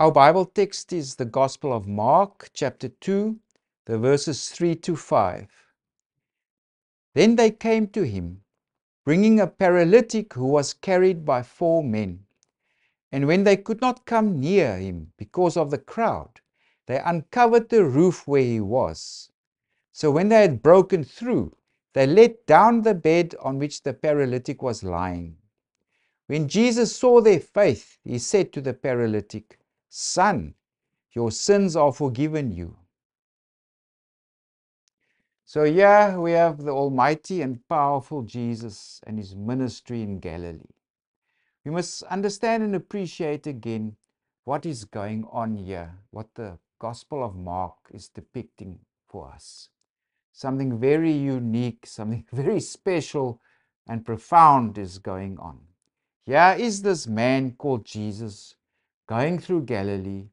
Our Bible text is the Gospel of Mark, chapter 2, the verses 3 to 5. Then they came to him, bringing a paralytic who was carried by 4 men. And when they could not come near him because of the crowd, they uncovered the roof where he was. So when they had broken through, they let down the bed on which the paralytic was lying. When Jesus saw their faith, he said to the paralytic, "Son, your sins are forgiven you." So here we have the almighty and powerful Jesus and his ministry in Galilee. We must understand and appreciate again what is going on here, what the Gospel of Mark is depicting for us. Something very unique, something very special and profound is going on. Here is this man called Jesus going through Galilee,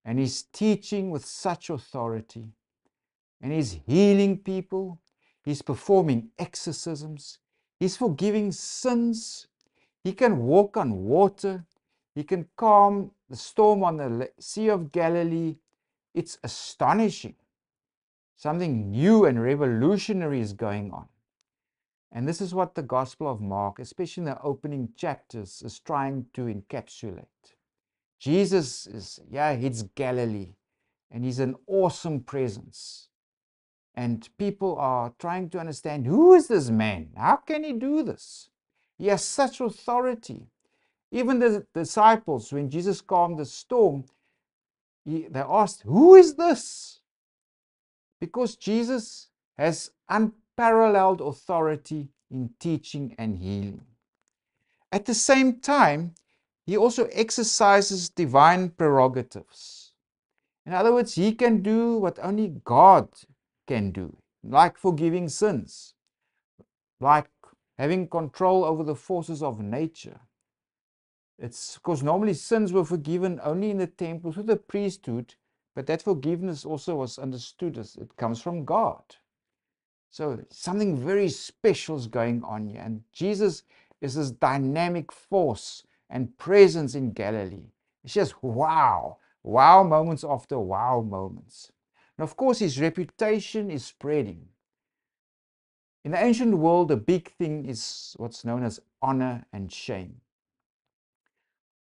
and he's teaching with such authority, and he's healing people, he's performing exorcisms, he's forgiving sins, he can walk on water, he can calm the storm on the Sea of Galilee. It's astonishing. Something new and revolutionary is going on. And this is what the Gospel of Mark, especially in the opening chapters, is trying to encapsulate. Jesus hits Galilee, and he's an awesome presence. And people are trying to understand, who is this man? How can he do this? He has such authority. Even the disciples, when Jesus calmed the storm, they asked, who is this? Because Jesus has unparalleled authority in teaching and healing. At the same time, he also exercises divine prerogatives. In other words, he can do what only God can do, like forgiving sins, like having control over the forces of nature. It's because normally sins were forgiven only in the temple through the priesthood, but that forgiveness also was understood as it comes from God. So something very special is going on here. And Jesus is this dynamic force and presence in Galilee. It's just wow, wow moments after wow moments. And of course, his reputation is spreading. In the ancient world, the big thing is what's known as honor and shame.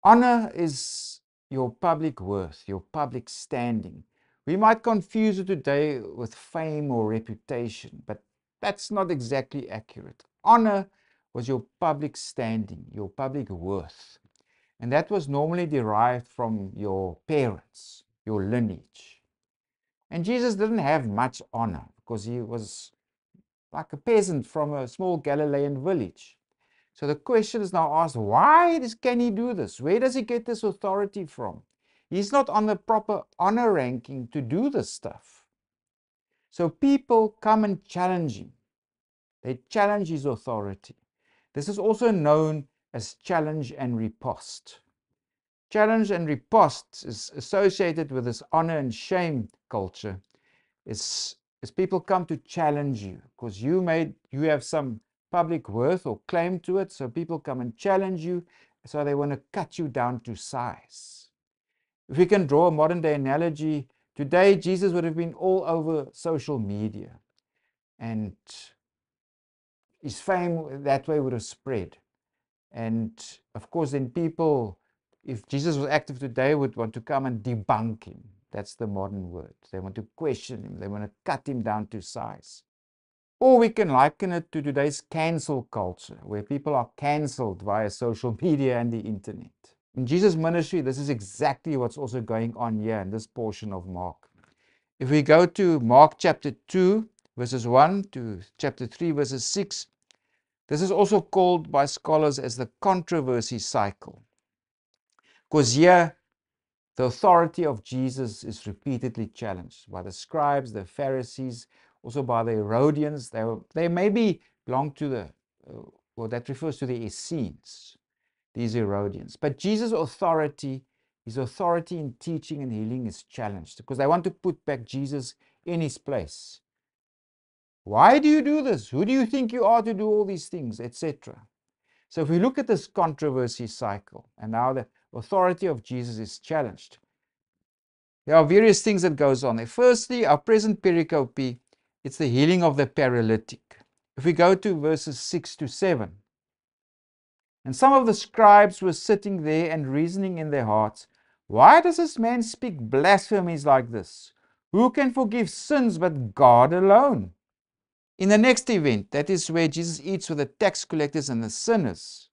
Honor is your public worth, your public standing. We might confuse it today with fame or reputation, but that's not exactly accurate. Honor was your public standing, your public worth. And that was normally derived from your parents, your lineage. And Jesus didn't have much honor because he was like a peasant from a small Galilean village. So the question is now asked, why can he do this? Where does he get this authority from? He's not on the proper honor ranking to do this stuff. So people come and challenge him. They challenge his authority. This is also known as challenge and riposte. Challenge and riposte is associated with this honor and shame culture. As people come to challenge you because you have some public worth or claim to it, so people come and challenge you, so they want to cut you down to size. If we can draw a modern day analogy, today Jesus would have been all over social media, and his fame that way would have spread. And of course then people, if Jesus was active today, would want to come and debunk him. That's the modern word. They want to question him. They want to cut him down to size. Or we can liken it to today's cancel culture, where people are cancelled via social media and the internet. In Jesus' ministry, this is exactly what's also going on here in this portion of Mark. If we go to Mark chapter 2, verses 1 to chapter 3, verses 6, this is also called by scholars as the controversy cycle. Because here, the authority of Jesus is repeatedly challenged by the scribes, the Pharisees, also by the Herodians. They maybe belong to that refers to the Essenes, these Herodians. But Jesus' authority, his authority in teaching and healing is challenged because they want to put back Jesus in his place. Why do you do this? Who do you think you are to do all these things, etc.? So if we look at this controversy cycle, and now the authority of Jesus is challenged, There are various things that goes on there. Firstly, our present pericope, it's the healing of the paralytic. If we go to verses 6 to 7, and some of the scribes were sitting there and reasoning in their hearts, why does this man speak blasphemies like this? Who can forgive sins but God alone? In the next event, that is where Jesus eats with the tax collectors and the sinners.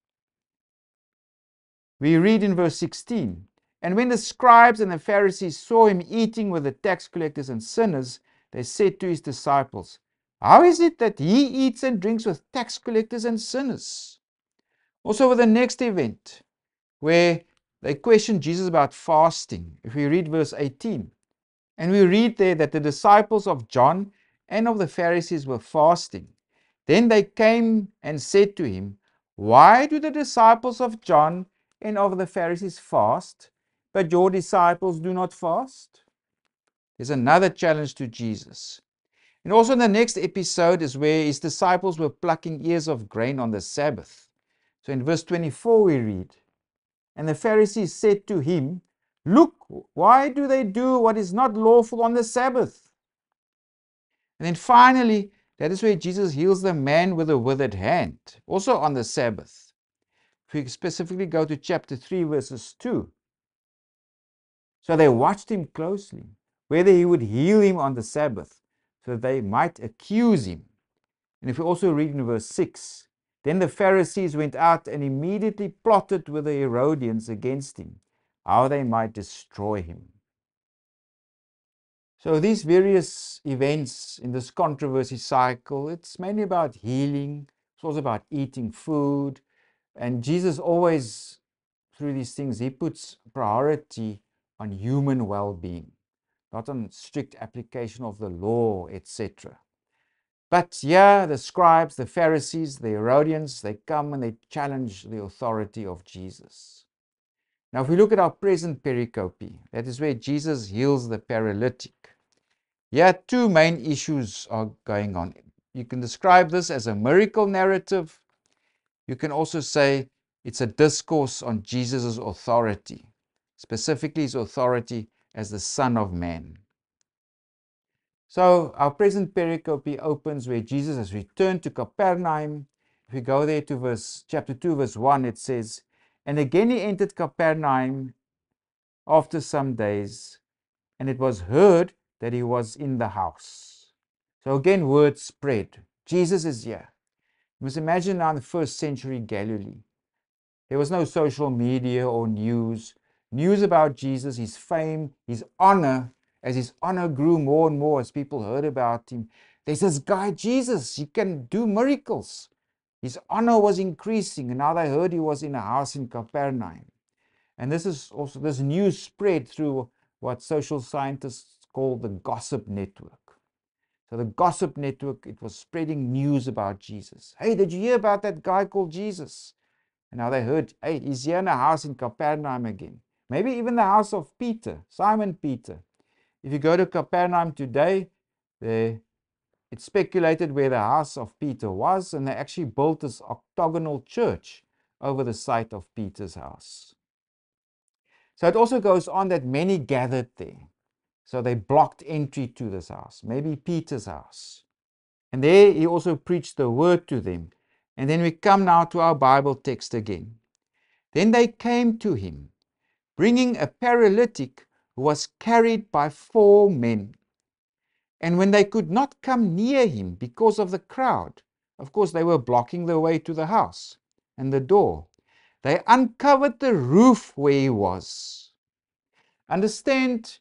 We read in verse 16, and when the scribes and the Pharisees saw him eating with the tax collectors and sinners, they said to his disciples, how is it that he eats and drinks with tax collectors and sinners? Also with the next event, where they questioned Jesus about fasting. If we read verse 18, and we read there that the disciples of John and of the Pharisees were fasting. Then they came and said to him, why do the disciples of John and of the Pharisees fast, but your disciples do not fast? There's another challenge to Jesus. And also in the next episode is where his disciples were plucking ears of grain on the Sabbath. So in verse 24 we read, and the Pharisees said to him, look, why do they do what is not lawful on the Sabbath? And then finally, that is where Jesus heals the man with a withered hand, also on the Sabbath. If we specifically go to chapter 3, verses 2. So they watched him closely, whether he would heal him on the Sabbath, so that they might accuse him. And if we also read in verse 6, then the Pharisees went out and immediately plotted with the Herodians against him, how they might destroy him. So these various events in this controversy cycle, it's mainly about healing, it's also about eating food. And Jesus always, through these things, he puts priority on human well-being, not on strict application of the law, etc. But yeah, the scribes, the Pharisees, the Herodians, they come and they challenge the authority of Jesus. Now, if we look at our present pericope, that is where Jesus heals the paralytic. Here, two main issues are going on. You can describe this as a miracle narrative. You can also say it's a discourse on Jesus' authority, specifically his authority as the Son of Man. So our present pericope opens where Jesus has returned to Capernaum. If we go there to chapter 2, verse 1, it says, and again he entered Capernaum after some days, and it was heard that he was in the house. So again, word spread. Jesus is here. You must imagine now in the first century Galilee. There was no social media or news. News about Jesus, his fame, his honor, as his honor grew more and more as people heard about him. There's this guy, Jesus, he can do miracles. His honor was increasing, and now they heard he was in a house in Capernaum. And this news spread through what social scientists call the gossip network. So the gossip network, it was spreading news about Jesus. Hey, did you hear about that guy called Jesus? And now they heard, hey, he's here in a house in Capernaum again. Maybe even the house of Peter, Simon Peter. If you go to Capernaum today, it's speculated where the house of Peter was, and they actually built this octagonal church over the site of Peter's house. So it also goes on that many gathered there. So they blocked entry to this house, maybe Peter's house. And there he also preached the word to them. And then we come now to our Bible text again. Then they came to him, bringing a paralytic who was carried by 4 men. And when they could not come near him because of the crowd, of course they were blocking the way to the house and the door, they uncovered the roof where he was. Understand,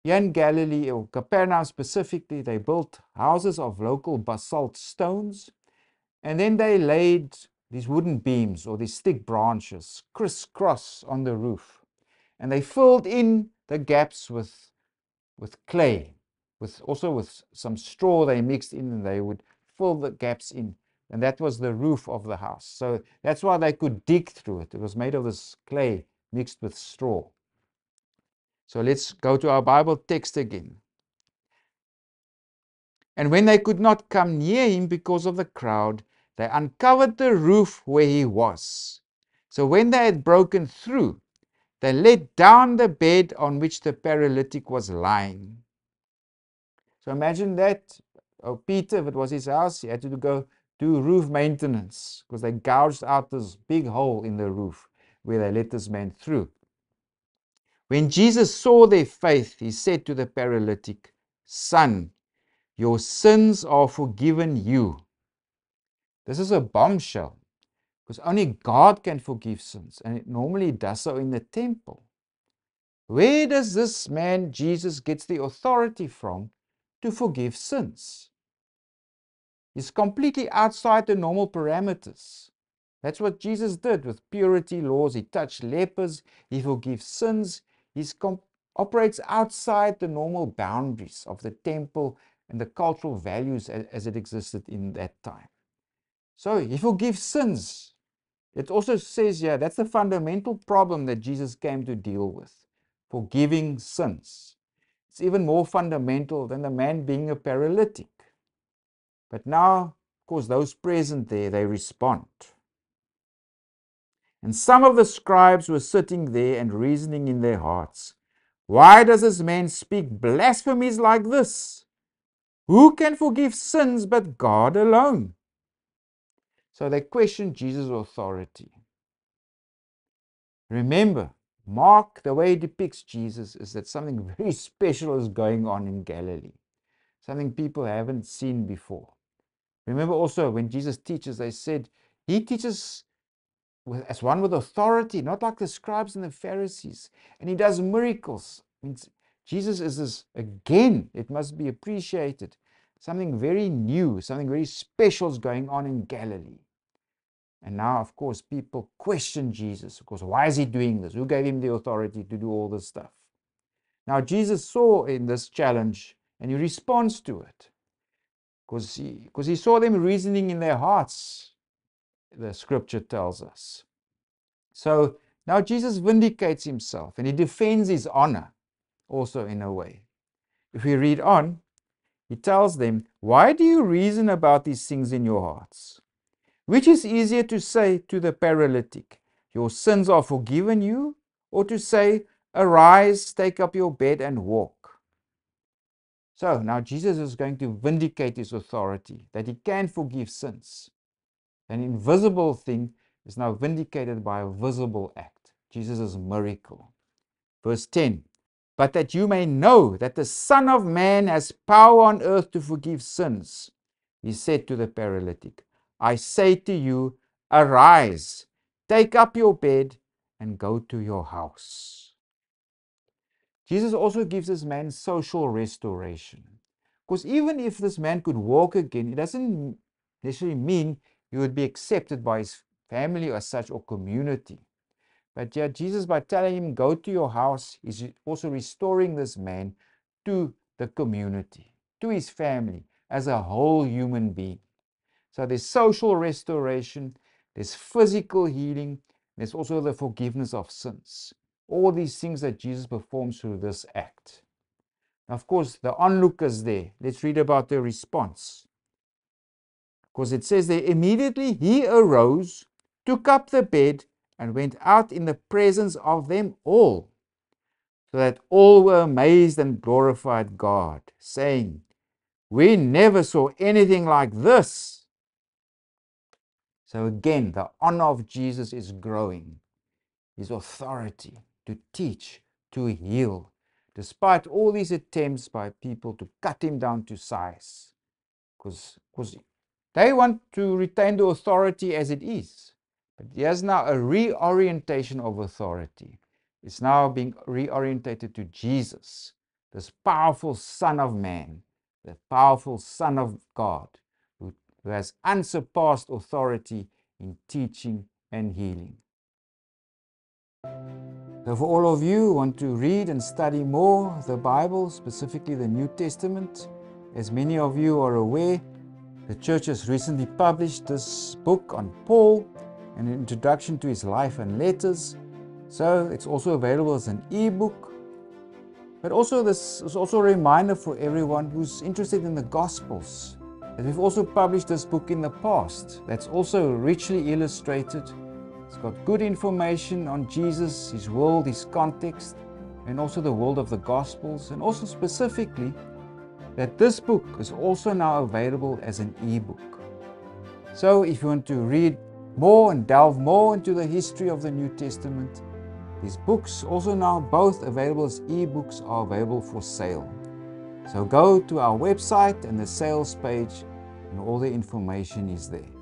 here in Galilee, or Capernaum specifically, they built houses of local basalt stones, and then they laid these wooden beams or these thick branches crisscross on the roof. And they filled in the gaps with clay, also with some straw they mixed in, and they would fill the gaps in. And that was the roof of the house. So that's why they could dig through it. It was made of this clay mixed with straw. So let's go to our Bible text again. And when they could not come near him because of the crowd, they uncovered the roof where he was. So when they had broken through, They let down the bed on which the paralytic was lying. So imagine that. Oh, Peter, if it was his house, he had to go do roof maintenance because they gouged out this big hole in the roof where they let this man through. When Jesus saw their faith, he said to the paralytic, "Son, your sins are forgiven you." This is a bombshell because only God can forgive sins, and it normally does so in the temple. Where does this man Jesus get the authority from to forgive sins? He's completely outside the normal parameters. That's what Jesus did with purity laws. He touched lepers, he forgives sins. He operates outside the normal boundaries of the temple and the cultural values as it existed in that time. So he forgives sins. It also says here that's the fundamental problem that Jesus came to deal with, forgiving sins. It's even more fundamental than the man being a paralytic. But now, of course, those present there, they respond. And some of the scribes were sitting there and reasoning in their hearts, "Why does this man speak blasphemies like this? Who can forgive sins but God alone?" So they questioned Jesus' authority. Remember, Mark, the way he depicts Jesus is that something very special is going on in Galilee, something people haven't seen before. Remember also when Jesus teaches, they said he teaches as one with authority, not like the scribes and the Pharisees. And he does miracles. Means Jesus is this, again, it must be appreciated, something very new, something very special is going on in Galilee. And now, of course, people question Jesus. Of course, why is he doing this? Who gave him the authority to do all this stuff? Now, Jesus saw in this challenge and he responds to it because he saw them reasoning in their hearts, the scripture tells us. So now Jesus vindicates himself and he defends his honor also in a way. If we read on, he tells them, "Why do you reason about these things in your hearts? Which is easier to say to the paralytic, 'Your sins are forgiven you,' or to say, 'Arise, take up your bed and walk'?" So now Jesus is going to vindicate his authority, that he can forgive sins. An invisible thing is now vindicated by a visible act, Jesus' miracle. Verse 10, "But that you may know that the Son of Man has power on earth to forgive sins," he said to the paralytic, "I say to you, arise, take up your bed, and go to your house." Jesus also gives this man social restoration. Because even if this man could walk again, it doesn't necessarily mean he would be accepted by his family or such or community. But yeah, Jesus, by telling him, "Go to your house," is also restoring this man to the community, to his family, as a whole human being. So there's social restoration, there's physical healing, there's also the forgiveness of sins. All these things that Jesus performs through this act. Now, of course, the onlookers there, let's read about their response. Because it says there, "Immediately he arose, took up the bed, and went out in the presence of them all, so that all were amazed and glorified God, saying, 'We never saw anything like this.'" So again, the honor of Jesus is growing. His authority to teach, to heal, despite all these attempts by people to cut him down to size. Because they want to retain the authority as it is. But there's now a reorientation of authority. It's now being reorientated to Jesus, this powerful Son of Man, the powerful Son of God, who has unsurpassed authority in teaching and healing. So for all of you who want to read and study more the Bible, specifically the New Testament, as many of you are aware, the church has recently published this book on Paul, an introduction to his life and letters. So it's also available as an ebook. But also this is also a reminder for everyone who's interested in the Gospels, that we've also published this book in the past that's also richly illustrated It's got good information on Jesus, his world, his context, and also the world of the Gospels, and also specifically that this book is also now available as an ebook. So if you want to read more and delve more into the history of the New Testament, these books also now both available as ebooks are available for sale. So go to our website and the sales page and all the information is there.